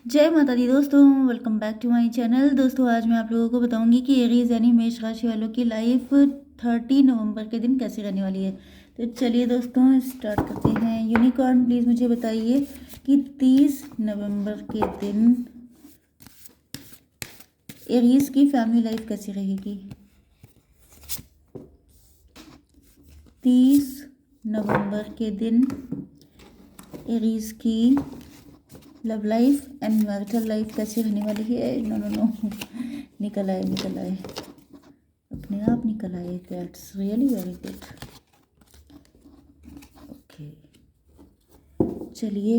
जय माता दी दोस्तों, welcome back to my channel. दोस्तों आज मैं आप लोगों को बताऊंगी कि एरीज यानी मेष राशि वालों की लाइफ 30 नवंबर के दिन कैसे रहने वाली है। तो चलिए दोस्तों स्टार्ट करते हैं। यूनिकॉर्न प्लीज़ मुझे बताइए कि 30 नवंबर के दिन एरीज की फैमिली लाइफ कैसी रहेगी। 30 नवंबर के दिन एरीज की love life and marital life कैसी रहने वाली है। नो नो नो, निकल आए अपने आप निकल आए। That's really very good. Okay चलिए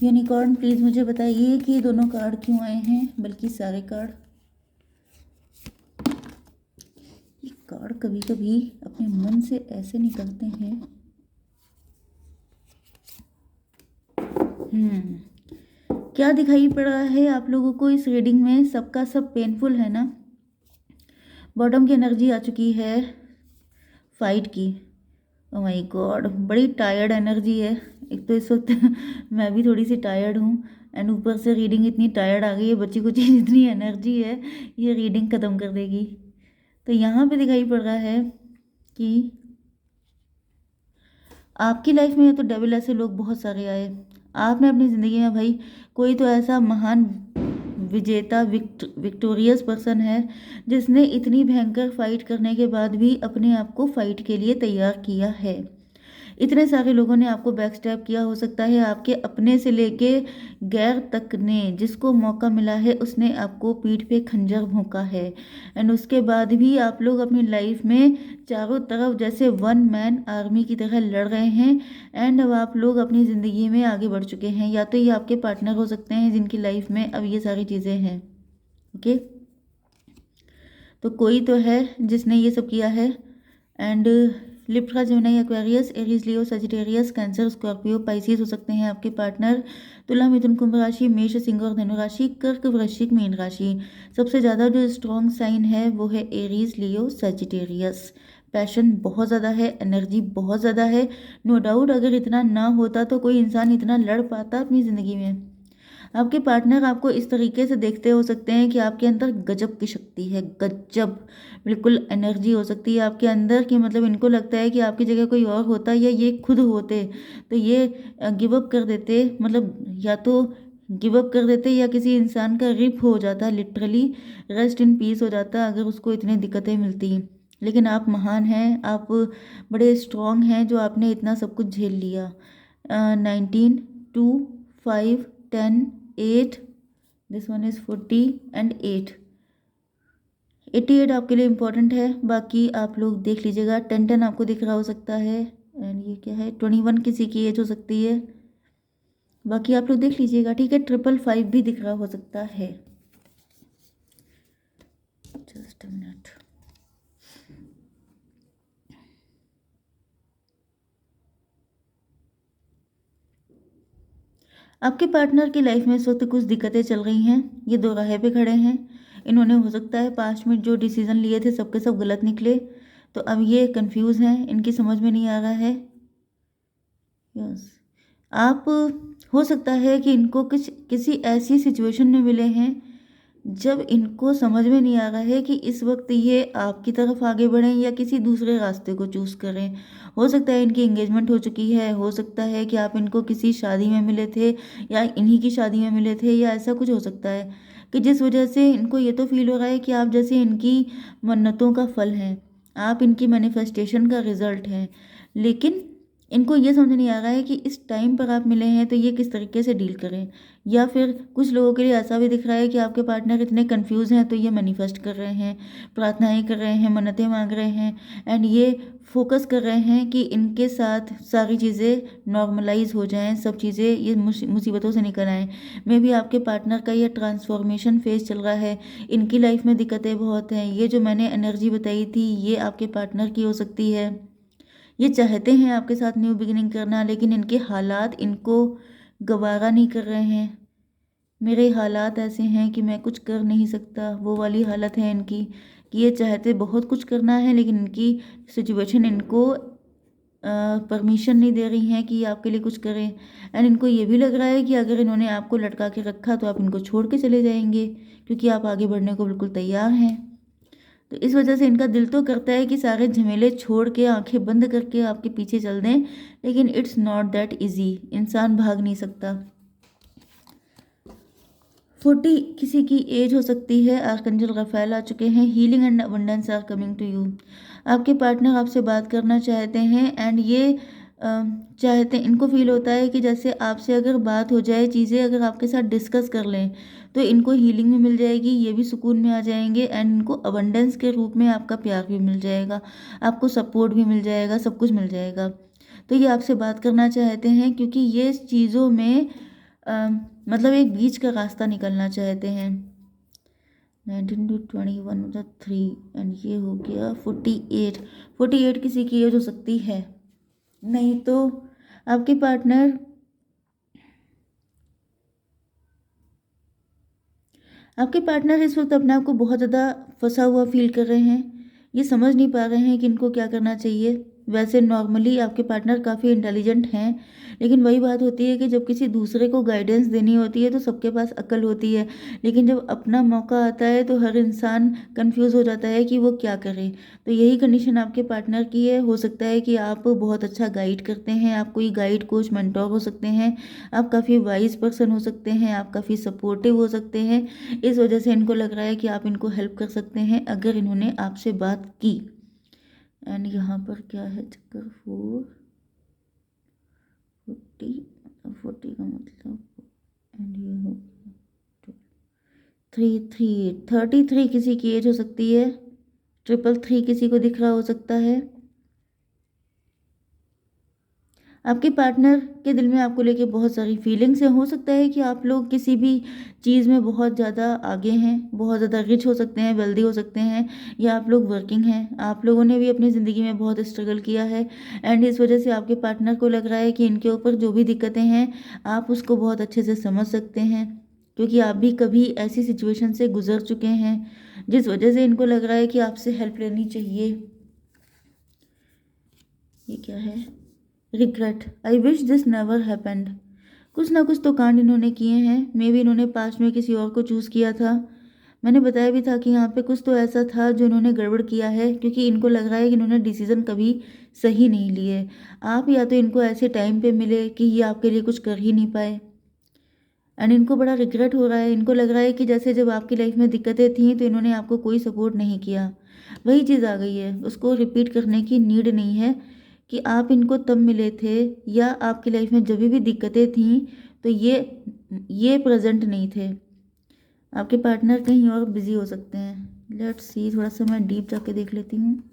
यूनिकॉर्न प्लीज़ मुझे बताइए कि दोनों कार्ड क्यों आए हैं, बल्कि सारे कार्ड। ये कार्ड कभी कभी अपने मन से ऐसे निकलते हैं। क्या दिखाई पड़ रहा है आप लोगों को इस रीडिंग में? सबका सब पेनफुल है ना। बॉटम की एनर्जी आ चुकी है फाइट की। ओ माय गॉड, बड़ी टायर्ड एनर्जी है। एक तो इस वक्त मैं भी थोड़ी सी टायर्ड हूँ एंड ऊपर से रीडिंग इतनी टायर्ड आ गई है। बच्ची कुछ इतनी एनर्जी है, ये रीडिंग ख़त्म कर देगी। तो यहाँ पे दिखाई पड़ रहा है कि आपकी लाइफ में तो डेविल ऐसे लोग बहुत सारे आए। आपने अपनी ज़िंदगी में भाई कोई तो ऐसा महान विजेता विक्टोरियस पर्सन है जिसने इतनी भयंकर फाइट करने के बाद भी अपने आप को फाइट के लिए तैयार किया है। इतने सारे लोगों ने आपको बैक स्टैप किया, हो सकता है आपके अपने से लेके गैर तक ने, जिसको मौका मिला है उसने आपको पीठ पे खंजर भोंका है। एंड उसके बाद भी आप लोग अपनी लाइफ में चारों तरफ जैसे वन मैन आर्मी की तरह लड़ रहे हैं। एंड अब आप लोग अपनी ज़िंदगी में आगे बढ़ चुके हैं। या तो ये आपके पार्टनर हो सकते हैं जिनकी लाइफ में अब ये सारी चीज़ें हैं। ओके, तो कोई तो है जिसने ये सब किया है। And Libra, Gemini, Aquarius, Aries, Leo, Sagittarius, cancer, Scorpio, Pisces हो सकते हैं आपके पार्टनर। तुला, मिथुन, कुंभ राशि, मेष, सिंह और धनु राशि, कर्क, वृश्चिक, मीन राशि। सबसे ज़्यादा जो स्ट्रॉन्ग साइन है वो है एरीज, लियो, सजिटेरियस। पैशन बहुत ज़्यादा है, एनर्जी बहुत ज़्यादा है। नो डाउट अगर इतना ना होता तो कोई इंसान इतना लड़ पाता अपनी ज़िंदगी में। आपके पार्टनर आपको इस तरीके से देखते हो सकते हैं कि आपके अंदर गजब की शक्ति है, गजब बिल्कुल एनर्जी हो सकती है आपके अंदर कि मतलब इनको लगता है कि आपकी जगह कोई और होता या ये खुद होते तो ये गिव अप कर देते। मतलब या तो गिव अप कर देते या किसी इंसान का रिप हो जाता, लिटरली रेस्ट इन पीस हो जाता अगर उसको इतनी दिक्कतें मिलती। लेकिन आप महान हैं, आप बड़े स्ट्रांग हैं जो आपने इतना सब कुछ झेल लिया। 19, 2, 5, 10, 8, दिस वन इज 40 एंड 8। 88 आपके लिए इम्पोर्टेंट है। बाकी आप लोग देख लीजिएगा। 10 आपको दिख रहा हो सकता है। एंड ये क्या है? 21 किसी की एज हो सकती है। बाकी आप लोग देख लीजिएगा, ठीक है। 555 भी दिख रहा हो सकता है। Just a minute. आपके पार्टनर की लाइफ में इस वक्त कुछ दिक्कतें चल रही हैं। ये दो राह पे खड़े हैं। इन्होंने हो सकता है पास्ट में जो डिसीजन लिए थे सबके सब गलत निकले, तो अब ये कंफ्यूज हैं, इनकी समझ में नहीं आ रहा है। यस, आप हो सकता है कि इनको किसी ऐसी सिचुएशन में मिले हैं जब इनको समझ में नहीं आ रहा है कि इस वक्त ये आपकी तरफ आगे बढ़ें या किसी दूसरे रास्ते को चूज़ करें। हो सकता है इनकी एंगेजमेंट हो चुकी है, हो सकता है कि आप इनको किसी शादी में मिले थे या इन्हीं की शादी में मिले थे, या ऐसा कुछ हो सकता है कि जिस वजह से इनको ये तो फील हो रहा है कि आप जैसे इनकी मन्नतों का फल हैं, आप इनकी मैनिफेस्टेशन का रिजल्ट हैं। लेकिन इनको ये समझ नहीं आ रहा है कि इस टाइम पर आप मिले हैं तो ये किस तरीके से डील करें। या फिर कुछ लोगों के लिए ऐसा भी दिख रहा है कि आपके पार्टनर इतने कंफ्यूज हैं तो ये मैनिफेस्ट कर रहे हैं, प्रार्थनाएं कर रहे हैं, मन्नतें मांग रहे हैं। एंड ये फोकस कर रहे हैं कि इनके साथ सारी चीज़ें नॉर्मलाइज हो जाएं, सब चीज़ें ये मुसीबतों से निकल आएँ। मे भी आपके पार्टनर का ये ट्रांसफॉर्मेशन फेज चल रहा है। इनकी लाइफ में दिक्कतें बहुत हैं। ये जो मैंने एनर्जी बताई थी ये आपके पार्टनर की हो सकती है। ये चाहते हैं आपके साथ न्यू बिगिनिंग करना, लेकिन इनके हालात इनको गवारा नहीं कर रहे हैं। मेरे हालात ऐसे हैं कि मैं कुछ कर नहीं सकता, वो वाली हालत है इनकी कि ये चाहते बहुत कुछ करना है लेकिन इनकी सिचुएशन इनको परमिशन नहीं दे रही हैं कि ये आपके लिए कुछ करें। एंड इनको ये भी लग रहा है कि अगर इन्होंने आपको लटका के रखा तो आप इनको छोड़ के चले जाएंगे, क्योंकि आप आगे बढ़ने को बिल्कुल तैयार हैं। तो इस वजह से इनका दिल तो करता है कि सारे झमेले छोड़ के आंखें बंद करके आपके पीछे चल दें, लेकिन इट्स नॉट दैट इजी। इंसान भाग नहीं सकता। 40 किसी की एज हो सकती है। आर्कंजल रफाएल आ चुके हैं। Healing and abundance are coming to you. आपके पार्टनर आपसे बात करना चाहते हैं एंड ये चाहते, इनको फील होता है कि जैसे आपसे अगर बात हो जाए, चीज़ें अगर आपके साथ डिस्कस कर लें तो इनको हीलिंग भी मिल जाएगी, ये भी सुकून में आ जाएंगे एंड इनको अबंडेंस के रूप में आपका प्यार भी मिल जाएगा, आपको सपोर्ट भी मिल जाएगा, सब कुछ मिल जाएगा। तो ये आपसे बात करना चाहते हैं क्योंकि ये चीज़ों में मतलब एक बीच का रास्ता निकलना चाहते हैं। 19 to 21 मतलब 3 एंड ये हो गया 48। 48 किसी की एज हो सकती है। नहीं तो आपके पार्टनर इस वक्त अपने आप को बहुत ज़्यादा फंसा हुआ फील कर रहे हैं। ये समझ नहीं पा रहे हैं कि इनको क्या करना चाहिए। वैसे नॉर्मली आपके पार्टनर काफ़ी इंटेलिजेंट हैं, लेकिन वही बात होती है कि जब किसी दूसरे को गाइडेंस देनी होती है तो सबके पास अक्ल होती है, लेकिन जब अपना मौका आता है तो हर इंसान कंफ्यूज हो जाता है कि वो क्या करे। तो यही कंडीशन आपके पार्टनर की है। हो सकता है कि आप बहुत अच्छा गाइड करते हैं, आप कोई गाइड कोच मेंटोर हो सकते हैं, आप काफ़ी वाइज पर्सन हो सकते हैं, आप काफ़ी सपोर्टिव हो सकते हैं। इस वजह से इनको लग रहा है कि आप इनको हेल्प कर सकते हैं अगर इन्होंने आपसे बात की। एंड यहाँ पर क्या है, चक्कर 40 का मतलब, एंड ये हो 33 किसी की एज हो सकती है। 333 किसी को दिख रहा हो सकता है। आपके पार्टनर के दिल में आपको लेके बहुत सारी फीलिंग्स हैं। हो सकता है कि आप लोग किसी भी चीज़ में बहुत ज़्यादा आगे हैं, बहुत ज़्यादा रिच हो सकते हैं, वेल्दी हो सकते हैं, या आप लोग वर्किंग हैं। आप लोगों ने भी अपनी ज़िंदगी में बहुत स्ट्रगल किया है एंड इस वजह से आपके पार्टनर को लग रहा है कि इनके ऊपर जो भी दिक्कतें हैं आप उसको बहुत अच्छे से समझ सकते हैं, क्योंकि आप भी कभी ऐसी सिचुएशन से गुजर चुके हैं, जिस वजह से इनको लग रहा है कि आपसे हेल्प लेनी चाहिए। ये क्या है, regret, I wish this never happened. कुछ ना कुछ तो कांड इन्होंने किए हैं। मे बी इन्होंने पास्ट में किसी और को चूज़ किया था। मैंने बताया भी था कि यहाँ पे कुछ तो ऐसा था जो इन्होंने गड़बड़ किया है, क्योंकि इनको लग रहा है कि इन्होंने डिसीज़न कभी सही नहीं लिए। आप या तो इनको ऐसे टाइम पे मिले कि ये आपके लिए कुछ कर ही नहीं पाए एंड इनको बड़ा रिग्रेट हो रहा है। इनको लग रहा है कि जैसे जब आपकी लाइफ में दिक्कतें थीं तो इन्होंने आपको कोई सपोर्ट नहीं किया। वही चीज़ आ गई है, उसको रिपीट करने की नीड नहीं है कि आप इनको तब मिले थे या आपकी लाइफ में जब भी दिक्कतें थीं तो ये प्रेजेंट नहीं थे। आपके पार्टनर कहीं और बिजी हो सकते हैं। लेट्स सी, थोड़ा सा मैं डीप जाके देख लेती हूँ।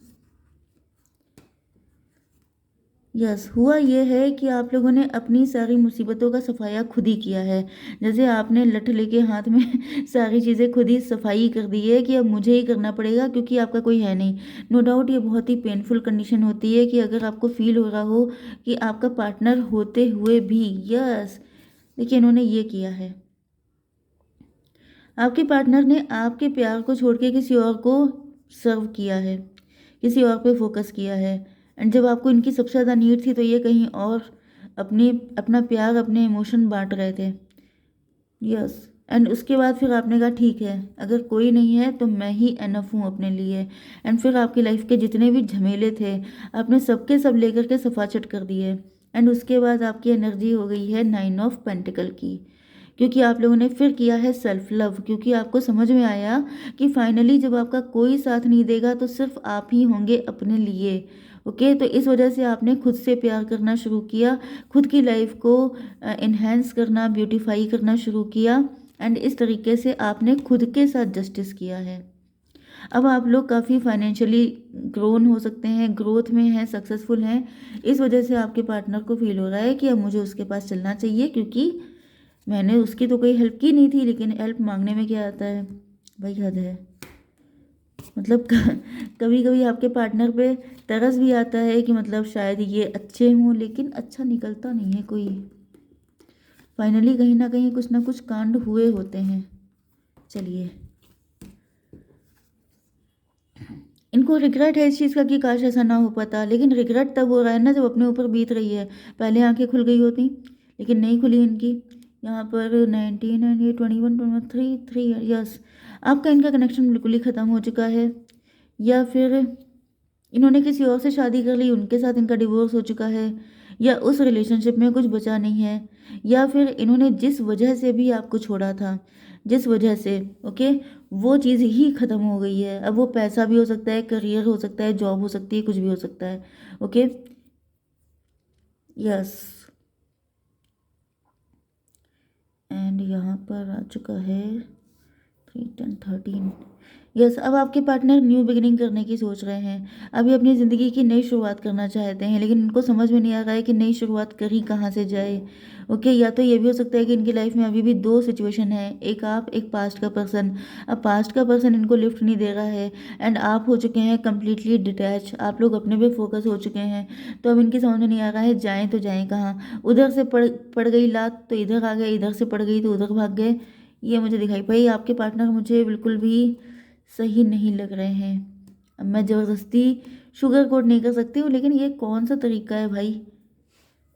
यस, हुआ ये है कि आप लोगों ने अपनी सारी मुसीबतों का सफाया खुद ही किया है। जैसे आपने लठ लेके हाथ में सारी चीज़ें खुद ही सफाई कर दी है कि अब मुझे ही करना पड़ेगा क्योंकि आपका कोई है नहीं। नो डाउट ये बहुत ही पेनफुल कंडीशन होती है कि अगर आपको फील हो रहा हो कि आपका पार्टनर होते हुए भी, यस देखिए इन्होंने ये किया है। आपके पार्टनर ने आपके प्यार को छोड़ के किसी और को सर्व किया है, किसी और पे फोकस किया है एंड जब आपको इनकी सबसे ज़्यादा नीड थी तो ये कहीं और अपना प्यार, अपने इमोशन बांट रहे थे। यस, एंड उसके बाद फिर आपने कहा ठीक है, अगर कोई नहीं है तो मैं ही एनफ हूँ अपने लिए। एंड फिर आपकी लाइफ के जितने भी झमेले थे आपने सबके सब लेकर के सफाचट कर दिए एंड उसके बाद आपकी एनर्जी हो गई है 9 ऑफ पेंटिकल की, क्योंकि आप लोगों ने फिर किया है सेल्फ लव। क्योंकि आपको समझ में आया कि फाइनली जब आपका कोई साथ नहीं देगा तो सिर्फ आप ही होंगे अपने लिए। ओके, तो इस वजह से आपने खुद से प्यार करना शुरू किया, खुद की लाइफ को इन्हेंस करना, ब्यूटीफाई करना शुरू किया एंड इस तरीके से आपने खुद के साथ जस्टिस किया है। अब आप लोग काफ़ी फाइनेंशियली ग्रोन हो सकते हैं, ग्रोथ में हैं, सक्सेसफुल हैं। इस वजह से आपके पार्टनर को फील हो रहा है कि अब मुझे उसके पास चलना चाहिए, क्योंकि मैंने उसकी तो कोई हेल्प की नहीं थी, लेकिन हेल्प मांगने में क्या आता है भाई, हद है। मतलब कभी कभी आपके पार्टनर पे तरस भी आता है कि मतलब शायद ये अच्छे हों लेकिन अच्छा निकलता नहीं है कोई। फाइनली कहीं ना कुछ कांड हुए होते हैं। चलिए, इनको रिग्रेट है इस चीज़ का कि काश ऐसा ना हो पाता, लेकिन रिग्रेट तब हो रहा है ना जब अपने ऊपर बीत रही है। पहले आँखें खुल गई होती, लेकिन नहीं खुली इनकी। यहाँ पर 19 एंड ये 21, 23, 3 यस, आपका इनका कनेक्शन बिल्कुल ही ख़त्म हो चुका है। या फिर इन्होंने किसी और से शादी कर ली, उनके साथ इनका डिवोर्स हो चुका है, या उस रिलेशनशिप में कुछ बचा नहीं है, या फिर इन्होंने जिस वजह से भी आपको छोड़ा था, जिस वजह से, ओके, वो चीज़ ही ख़त्म हो गई है। अब वो पैसा भी हो सकता है, करियर हो सकता है, जॉब हो सकती है, कुछ भी हो सकता है। ओके, यस, एंड यहाँ पर आ चुका है 3, 10, 13। यस, अब आपके पार्टनर न्यू बिगिनिंग करने की सोच रहे हैं। अभी अपनी ज़िंदगी की नई शुरुआत करना चाहते हैं, लेकिन उनको समझ में नहीं आ रहा है कि नई शुरुआत करी कहाँ से जाए। ओके, या तो ये भी हो सकता है कि इनकी लाइफ में अभी भी दो सिचुएशन है, एक आप, एक पास्ट का पर्सन। अब पास्ट का पर्सन इनको लिफ्ट नहीं दे रहा है, एंड आप हो चुके हैं कम्प्लीटली डिटैच, आप लोग अपने पे फोकस हो चुके हैं। तो अब इनकी समझ में नहीं आ रहा है जाएँ तो जाएँ कहाँ। उधर से पड़ गई लात तो इधर आ गए, इधर से पड़ गई तो उधर भाग गए। ये मुझे दिखाई भाई, आपके पार्टनर मुझे बिल्कुल भी सही नहीं लग रहे हैं। अब मैं ज़बरदस्ती शुगर कोट नहीं कर सकती हूँ, लेकिन ये कौन सा तरीका है भाई।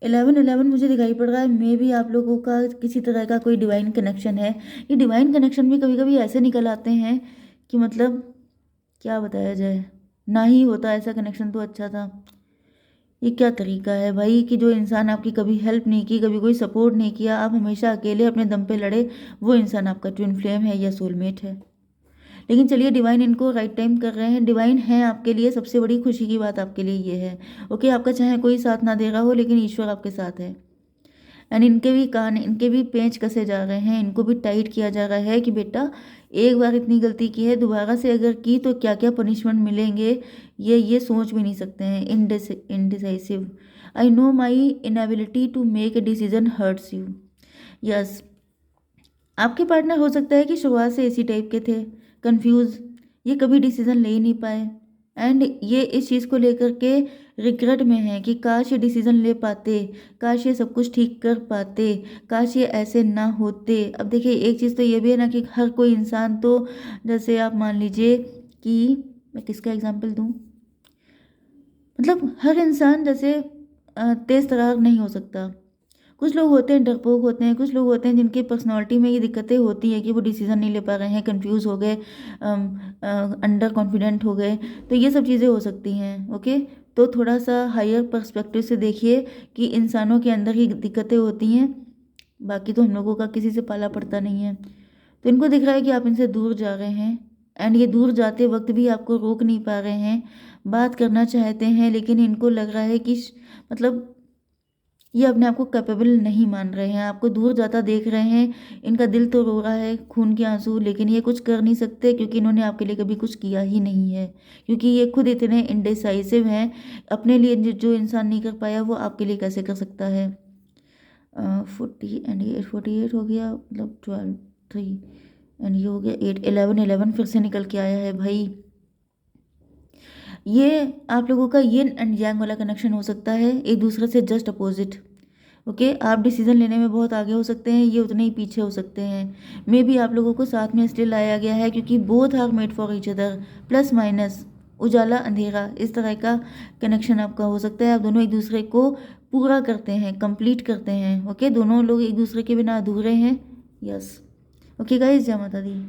11-11 मुझे दिखाई पड़ रहा है, मे भी आप लोगों का किसी तरह का कोई डिवाइन कनेक्शन है। ये डिवाइन कनेक्शन भी कभी कभी ऐसे निकल आते हैं कि मतलब क्या बताया जाए, ना ही होता ऐसा कनेक्शन तो अच्छा था। ये क्या तरीका है भाई कि जो इंसान आपकी कभी हेल्प नहीं की, कभी कोई सपोर्ट नहीं किया, आप हमेशा अकेले अपने दम पे लड़े, वो इंसान आपका ट्विन फ्लेम है या सोलमेट है। लेकिन चलिए, डिवाइन इनको राइट टाइम कर रहे हैं, डिवाइन है आपके लिए। सबसे बड़ी खुशी की बात आपके लिए ये है, ओके, आपका चाहे कोई साथ ना दे रहा हो, लेकिन ईश्वर आपके साथ है। एंड इनके भी कान, इनके भी पेंच कसे जा रहे हैं, इनको भी टाइट किया जा रहा है कि बेटा एक बार इतनी गलती की है, दोबारा से अगर की तो क्या क्या पनिशमेंट मिलेंगे, ये सोच भी नहीं सकते हैं। Indecisive, I know my inability to make a decision hurts you. Yes, आपके पार्टनर हो सकता है कि शुरुआत से इसी टाइप के थे, कंफ्यूज, ये कभी डिसीजन ले ही नहीं पाए, एंड ये इस चीज़ को लेकर के रिग्रेट में है कि काश ये डिसीजन ले पाते, काश ये सब कुछ ठीक कर पाते, काश ये ऐसे ना होते। अब देखिए, एक चीज़ तो ये भी है ना कि हर कोई इंसान तो, जैसे आप मान लीजिए कि मैं किसका एग्जांपल दूं, मतलब हर इंसान जैसे तेज़ तर्रार नहीं हो सकता। कुछ लोग होते हैं डरपोक होते हैं, कुछ लोग होते हैं जिनकी पर्सनालिटी में ये दिक्कतें होती हैं कि वो डिसीज़न नहीं ले पा रहे हैं, कंफ्यूज हो गए, अंडर कॉन्फिडेंट हो गए। तो ये सब चीज़ें हो सकती हैं। ओके, तो थोड़ा सा हायर पर्सपेक्टिव से देखिए कि इंसानों के अंदर ही दिक्कतें होती हैं, बाकी तो हम लोगों का किसी से पाला पड़ता नहीं है। तो इनको दिख रहा है कि आप इनसे दूर जा रहे हैं, एंड ये दूर जाते वक्त भी आपको रोक नहीं पा रहे हैं, बात करना चाहते हैं, लेकिन इनको लग रहा है कि मतलब ये अपने आप को कैपेबल नहीं मान रहे हैं, आपको दूर जाता देख रहे हैं। इनका दिल तो रो रहा है खून के आंसू, लेकिन ये कुछ कर नहीं सकते क्योंकि इन्होंने आपके लिए कभी कुछ किया ही नहीं है, क्योंकि ये खुद इतने इंडिसाइसिव हैं। अपने लिए जो इंसान नहीं कर पाया वो आपके लिए कैसे कर सकता है। 48 हो गया, मतलब 12, 3, एंड ये हो गया 8, 11 फिर से निकल के आया है भाई। ये आप लोगों का यिन एंड यांग वाला कनेक्शन हो सकता है, एक दूसरे से जस्ट अपोजिट। ओके, आप डिसीजन लेने में बहुत आगे हो सकते हैं, ये उतने ही पीछे हो सकते हैं। मे बी आप लोगों को साथ में इसलिए लाया गया है क्योंकि both are made for each other, plus minus, उजाला अंधेरा, इस तरह का कनेक्शन आपका हो सकता है। आप दोनों एक दूसरे को पूरा करते हैं, कंप्लीट करते हैं। ओके, दोनों लोग एक दूसरे के बिना अधूरे हैं। यस, ओके गाइस, जय माता दी।